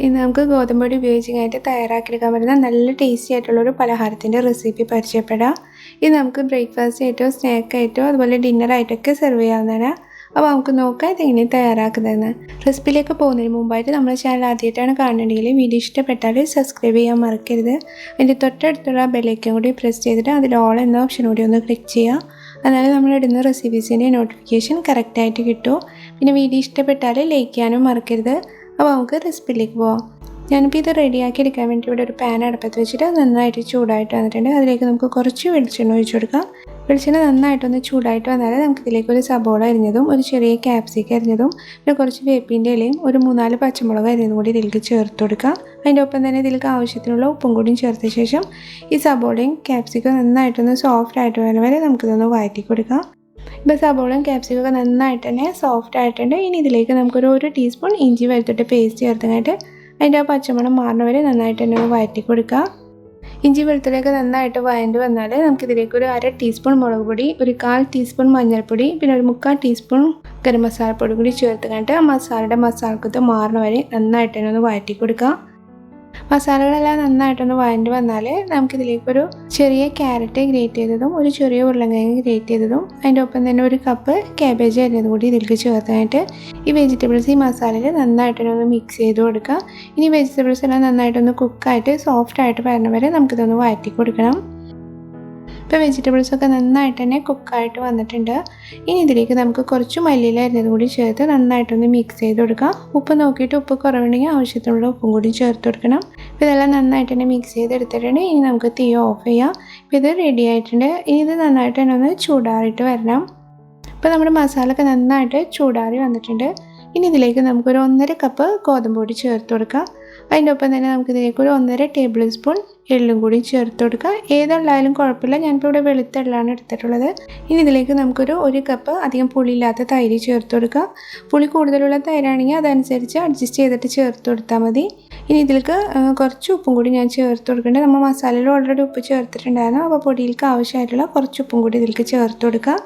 ഇന്ന് നമുക്ക് ഗോതമ്പ് പൊടി ഉപയോഗിച്ചിട്ട് തയ്യാറാക്കിയെടുക്കാൻ പറ്റുന്ന നല്ല ടേസ്റ്റി ആയിട്ടുള്ളൊരു പലഹാരത്തിൻ്റെ റെസിപ്പി പരിചയപ്പെടാം. ഇത് നമുക്ക് ബ്രേക്ക്ഫാസ്റ്റ് ആയിട്ടോ സ്നാക്ക് ആയിട്ടോ അതുപോലെ ഡിന്നറായിട്ടൊക്കെ സെർവ് ചെയ്യാവുന്നതാണ്. അപ്പോൾ നമുക്ക് നോക്കാം ഇതെങ്ങനെ തയ്യാറാക്കുന്നതെന്ന്. റെസിപ്പിയിലേക്ക് പോകുന്നതിന് മുമ്പായിട്ട് നമ്മുടെ ചാനൽ ആദ്യമായിട്ടാണ് കാണണമെങ്കിൽ വീഡിയോ ഇഷ്ടപ്പെട്ടാൽ സബ്സ്ക്രൈബ് ചെയ്യാൻ മറക്കരുത്. അതിൻ്റെ തൊട്ടടുത്തുള്ള ബെല്ലൈക്കൻ കൂടി പ്രസ് ചെയ്തിട്ട് അതിൽ ഓൾ എന്ന ഓപ്ഷൻ കൂടി ഒന്ന് ക്ലിക്ക് ചെയ്യുക. എന്നാലും നമ്മളിടുന്ന റെസിപ്പീസിൻ്റെ നോട്ടിഫിക്കേഷൻ കറക്റ്റായിട്ട് കിട്ടും. പിന്നെ വീഡിയോ ഇഷ്ടപ്പെട്ടാൽ ലൈക്ക് ചെയ്യാനും മറക്കരുത്. അപ്പോൾ നമുക്ക് റെസിപ്പിയിലേക്ക് പോവാം. ഞാനിപ്പോൾ ഇത് റെഡിയാക്കി എടുക്കാൻ വേണ്ടി ഇവിടെ ഒരു പാൻ അടുപ്പത്ത് വെച്ചിട്ട് നന്നായിട്ട് ചൂടായിട്ട് വന്നിട്ടുണ്ട്. അതിലേക്ക് നമുക്ക് കുറച്ച് വെളിച്ചെണ്ണ ഒഴിച്ചു കൊടുക്കാം. വെളിച്ചെണ്ണ നന്നായിട്ടൊന്ന് ചൂടായിട്ട് വന്നാൽ നമുക്കിതിലേക്ക് ഒരു സബോള അരിഞ്ഞതും ഒരു ചെറിയ ക്യാപ്സിക്കം അരിഞ്ഞതും പിന്നെ കുറച്ച് വേപ്പിൻ്റെ ഇലയും ഒരു 3-4 പച്ചമുളക് അരിഞ്ഞതും കൂടി ഇതിലേക്ക് ചേർത്ത് കൊടുക്കാം. അതിൻ്റെ ഒപ്പം തന്നെ ഇതിലേക്ക് ആവശ്യത്തിനുള്ള ഉപ്പും കൂടിയും ചേർത്ത ശേഷം ഈ സബോളയും ക്യാപ്സിക്കം നന്നായിട്ടൊന്ന് സോഫ്റ്റ് ആയിട്ട് വരുന്ന വരെ നമുക്കിതൊന്ന് വഴറ്റി കൊടുക്കാം. ഇപ്പോൾ സബോളയും ക്യാപ്സിക്കൊക്കെ നന്നായിട്ട് തന്നെ സോഫ്റ്റ് ആയിട്ടുണ്ട്. ഇനി ഇതിലേക്ക് നമുക്കൊരു 1 ടീസ്പൂൺ ഇഞ്ചി വെളുത്തുള്ളി പേസ്റ്റ് ചേർത്തങ്ങായിട്ട് അതിൻ്റെ ആ പച്ചമണം മാറുന്ന വരെ നന്നായിട്ട് തന്നെ ഒന്ന് വഴറ്റി കൊടുക്കുക. ഇഞ്ചി വെളുത്തുള്ളിയൊക്കെ നന്നായിട്ട് വഴണ്ടി വന്നാൽ നമുക്കിതിലേക്ക് ഒരു 1/2 ടീസ്പൂൺ മുളക് പൊടി, ഒരു 1/4 ടീസ്പൂൺ മഞ്ഞൾപ്പൊടി, പിന്നെ ഒരു 3/4 ടീസ്പൂൺ ഗരം മസാലപ്പൊടി കൂടി ചേർത്തങ്ങായിട്ട് ആ മസാലക്കത്ത് മാറുന്ന വരെ നന്നായിട്ട് തന്നെ ഒന്ന് വഴറ്റി കൊടുക്കുക. മസാലകളെല്ലാം നന്നായിട്ടൊന്ന് വഴണ്ടി വന്നാൽ നമുക്കിതിലേക്കൊരു ചെറിയ ക്യാരറ്റ് ഗ്രേറ്റ് ചെയ്തതും ഒരു ചെറിയ ഉരുളക്കിഴങ്ങ് ഗ്രേറ്റ് ചെയ്തതും അതിൻ്റെ ഒപ്പം തന്നെ ഒരു കപ്പ് കാബേജ് അരിഞ്ഞതും കൂടി ഇതിലേക്ക് ചേർത്തായിട്ട് ഈ വെജിറ്റബിൾസ് ഈ മസാലയിൽ നന്നായിട്ടൊന്ന് മിക്സ് ചെയ്ത് കൊടുക്കുക. ഇനി വെജിറ്റബിൾസ് എല്ലാം നന്നായിട്ടൊന്ന് കുക്കായിട്ട് സോഫ്റ്റായിട്ട് വരുന്ന വരെ നമുക്കിതൊന്ന് വഴറ്റി കൊടുക്കണം. ഇപ്പോൾ വെജിറ്റബിൾസൊക്കെ നന്നായിട്ട് തന്നെ കുക്കായിട്ട് വന്നിട്ടുണ്ട്. ഇനി ഇതിലേക്ക് നമുക്ക് കുറച്ച് മല്ലിയില അരിഞ്ഞതും കൂടി ചേർത്ത് നന്നായിട്ടൊന്ന് മിക്സ് ചെയ്ത് കൊടുക്കാം. ഉപ്പ് നോക്കിയിട്ട് ഉപ്പ് കുറവുണ്ടെങ്കിൽ ആവശ്യത്തിനുള്ള ഉപ്പും കൂടി ചേർത്ത് കൊടുക്കണം. അപ്പോൾ ഇതെല്ലാം നന്നായിട്ട് തന്നെ മിക്സ് ചെയ്തെടുത്തിട്ടുണ്ട്. ഇനി നമുക്ക് തീ ഓഫ് ചെയ്യാം. ഇപ്പോൾ ഇത് റെഡി ആയിട്ടുണ്ട്. ഇനി ഇത് നന്നായിട്ട് തന്നെ ഒന്ന് ചൂടാറിയിട്ട് വരണം. ഇപ്പോൾ നമ്മുടെ മസാലയൊക്കെ നന്നായിട്ട് ചൂടാറി വന്നിട്ടുണ്ട്. ഇനി ഇതിലേക്ക് നമുക്കൊരു 1.5 കപ്പ് ഗോതമ്പ് പൊടി ചേർത്ത് കൊടുക്കാം. അതിൻ്റെ ഒപ്പം തന്നെ നമുക്കിതിലേക്ക് ഒരു 1.5 ടേബിൾ സ്പൂൺ എള്ളും കൂടി ചേർത്ത് കൊടുക്കുക. ഏതെള്ളായാലും കുഴപ്പമില്ല. ഞാനിപ്പോൾ ഇവിടെ വെളുത്ത എള്ളാണ് എടുത്തിട്ടുള്ളത്. ഇനി ഇതിലേക്ക് നമുക്കൊരു 1 കപ്പ് അധികം പുളിയില്ലാത്ത തൈര് ചേർത്ത് കൊടുക്കുക. പുളി കൂടുതലുള്ള തൈരാണെങ്കിൽ അതനുസരിച്ച് അഡ്ജസ്റ്റ് ചെയ്തിട്ട് ചേർത്ത് കൊടുത്താൽ മതി. ഇനി ഇതിലേക്ക് കുറച്ച് ഉപ്പും കൂടി ഞാൻ ചേർത്ത് കൊടുക്കേണ്ടത്. നമ്മൾ മസാലയിൽ ഓൾറെഡി ഉപ്പ് ചേർത്തിട്ടുണ്ടായിരുന്നു. അപ്പോൾ പൊടിയിലേക്ക് ആവശ്യമായിട്ടുള്ള കുറച്ച് ഉപ്പും കൂടി ഇതിലേക്ക് ചേർത്ത് കൊടുക്കുക.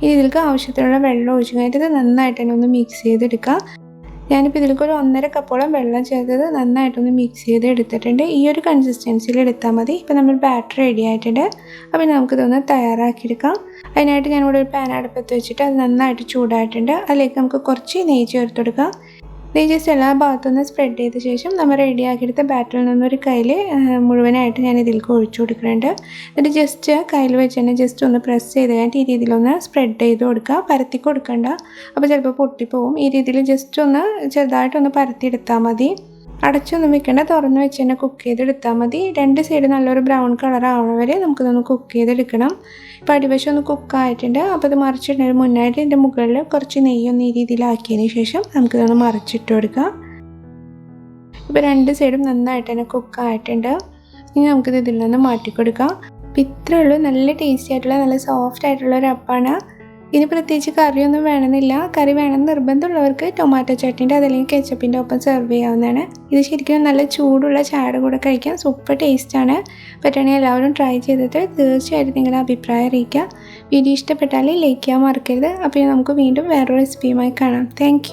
ഇനി ഇതിലേക്ക് ആവശ്യത്തിനുള്ള വെള്ളം ഒഴിച്ച് കഴിഞ്ഞിട്ട് ഇത് നന്നായിട്ട് തന്നെ ഒന്ന് മിക്സ് ചെയ്തെടുക്കുക. ഞാനിപ്പോൾ ഇതിലേക്ക് ഒരു 1.5 കപ്പോളം വെള്ളം ചേർത്തത് നന്നായിട്ടൊന്ന് മിക്സ് ചെയ്ത് എടുത്തിട്ടുണ്ട്. ഈ ഒരു കൺസിസ്റ്റൻസിയിൽ എടുത്താൽ മതി. ഇപ്പോൾ നമ്മൾ ബാറ്റർ റെഡി ആയിട്ടുണ്ട്. അപ്പോൾ നമുക്കിതൊന്ന് തയ്യാറാക്കിയെടുക്കാം. അതിനായിട്ട് ഞാനിവിടെ ഒരു പാൻ അടുപ്പത്ത് വെച്ചിട്ട് അത് നന്നായിട്ട് ചൂടായിട്ടുണ്ട്. അതിലേക്ക് നമുക്ക് കുറച്ച് നെയ്യ് ചേർത്ത് കൊടുക്കാം. നെയ്യ് ജസ്റ്റ് എല്ലാ ഭാഗത്തുനിന്ന് സ്പ്രെഡ് ചെയ്ത ശേഷം നമ്മൾ റെഡിയാക്കിയെടുത്ത ബാറ്ററിൽ നിന്നൊരു കയ്യിൽ മുഴുവനായിട്ട് ഞാൻ ഇതിലേക്ക് ഒഴിച്ചു കൊടുക്കുന്നുണ്ട്. എന്നിട്ട് ജസ്റ്റ് കയ്യിൽ വെച്ച് തന്നെ ജസ്റ്റ് ഒന്ന് പ്രസ് ചെയ്ത് കഴിഞ്ഞിട്ട് ഈ രീതിയിലൊന്ന് സ്പ്രെഡ് ചെയ്ത് കൊടുക്കുക. പരത്തി കൊടുക്കണ്ട, അപ്പോൾ ചിലപ്പോൾ പൊട്ടിപ്പോവും. ഈ രീതിയിൽ ജസ്റ്റ് ഒന്ന് ചെറുതായിട്ടൊന്ന് പരത്തിയെടുത്താൽ മതി. അടച്ചൊന്നും വെക്കേണ്ട, തുറന്ന് വെച്ച് തന്നെ കുക്ക് ചെയ്തെടുത്താൽ മതി. 2 സൈഡ് നല്ലൊരു ബ്രൗൺ കളർ ആവണ വരെ നമുക്കിതൊന്ന് കുക്ക് ചെയ്തെടുക്കണം. ഇപ്പോൾ അടിവശം ഒന്ന് കുക്കായിട്ടുണ്ട്. അപ്പോൾ ഇത് മറിച്ചിടുന്നതിന് മുന്നായിട്ട് ഇതിൻ്റെ മുകളിൽ കുറച്ച് നെയ്യൊന്ന് ഈ രീതിയിലാക്കിയതിന് ശേഷം നമുക്കിതൊന്ന് മറിച്ചിട്ട് കൊടുക്കാം. ഇപ്പോൾ 2 സൈഡും നന്നായിട്ട് തന്നെ കുക്കായിട്ടുണ്ട്. ഇനി നമുക്കിത് ഇതിൽ നിന്ന് മാറ്റിക്കൊടുക്കാം. അപ്പോൾ ഇത്രയേ ഉള്ളൂ. നല്ല ടേസ്റ്റി ആയിട്ടുള്ള നല്ല സോഫ്റ്റ് ആയിട്ടുള്ള ഒരു അപ്പമാണ്. ഇനി പ്രത്യേകിച്ച് കറിയൊന്നും വേണമെന്നില്ല. കറി വേണമെന്ന് നിർബന്ധമുള്ളവർക്ക് ടൊമാറ്റോ ചട്നിൻ്റെ അതല്ലെങ്കിൽ കെച്ചപ്പിൻ്റെ ഒപ്പം സെർവ് ചെയ്യാവുന്നതാണ്. ഇത് ശരിക്കും നല്ല ചൂടുള്ള ചായയുടെ കൂടെ കഴിക്കാൻ സൂപ്പർ ടേസ്റ്റാണ്. പറ്റുകയാണെങ്കിൽ എല്ലാവരും ട്രൈ ചെയ്തിട്ട് തീർച്ചയായിട്ടും നിങ്ങളുടെ അഭിപ്രായം അറിയിക്കുക. വീഡിയോ ഇഷ്ടപ്പെട്ടാൽ ലൈക്ക് ചെയ്യാൻ മറക്കരുത്. അപ്പോൾ നമുക്ക് വീണ്ടും വേറൊരു റെസിപ്പിയുമായി കാണാം. താങ്ക്